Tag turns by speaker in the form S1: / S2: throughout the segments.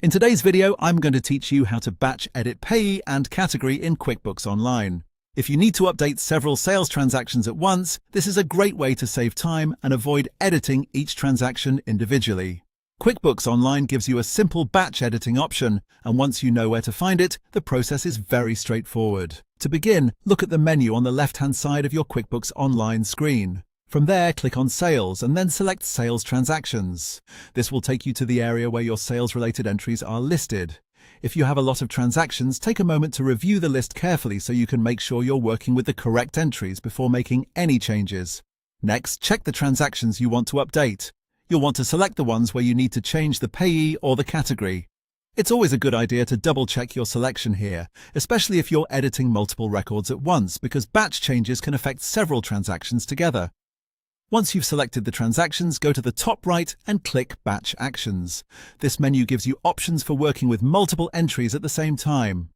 S1: In today's video, I'm going to teach you how to batch edit payee and category in QuickBooks Online. If you need to update several sales transactions at once, this is a great way to save time and avoid editing each transaction individually. QuickBooks Online gives you a simple batch editing option, and once you know where to find it, the process is very straightforward. To begin, look at the menu on the left-hand side of your QuickBooks Online screen. From there, click on Sales and then select Sales Transactions. This will take you to the area where your sales-related entries are listed. If you have a lot of transactions, take a moment to review the list carefully so you can make sure you're working with the correct entries before making any changes. Next, check the transactions you want to update. You'll want to select the ones where you need to change the payee or the category. It's always a good idea to double-check your selection here, especially if you're editing multiple records at once, because batch changes can affect several transactions together. Once you've selected the transactions, go to the top right and click Batch Actions. This menu gives you options for working with multiple entries at the same time.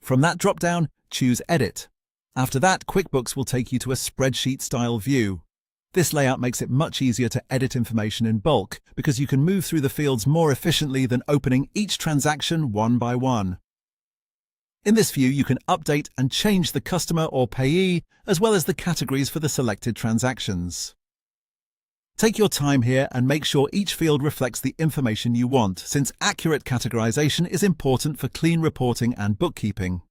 S1: From that drop-down, choose Edit. After that, QuickBooks will take you to a spreadsheet-style view. This layout makes it much easier to edit information in bulk because you can move through the fields more efficiently than opening each transaction one by one. In this view, you can update and change the customer or payee, as well as the categories for the selected transactions. Take your time here and make sure each field reflects the information you want, since accurate categorization is important for clean reporting and bookkeeping.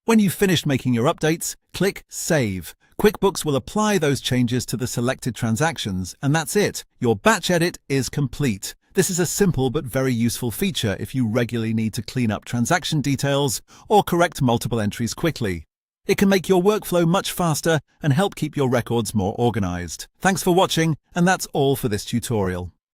S1: When you've finished making your updates, click Save. QuickBooks will apply those changes to the selected transactions, and that's it. Your batch edit is complete. This is a simple but very useful feature if you regularly need to clean up transaction details or correct multiple entries quickly. It can make your workflow much faster and help keep your records more organized. Thanks for watching, and that's all for this tutorial.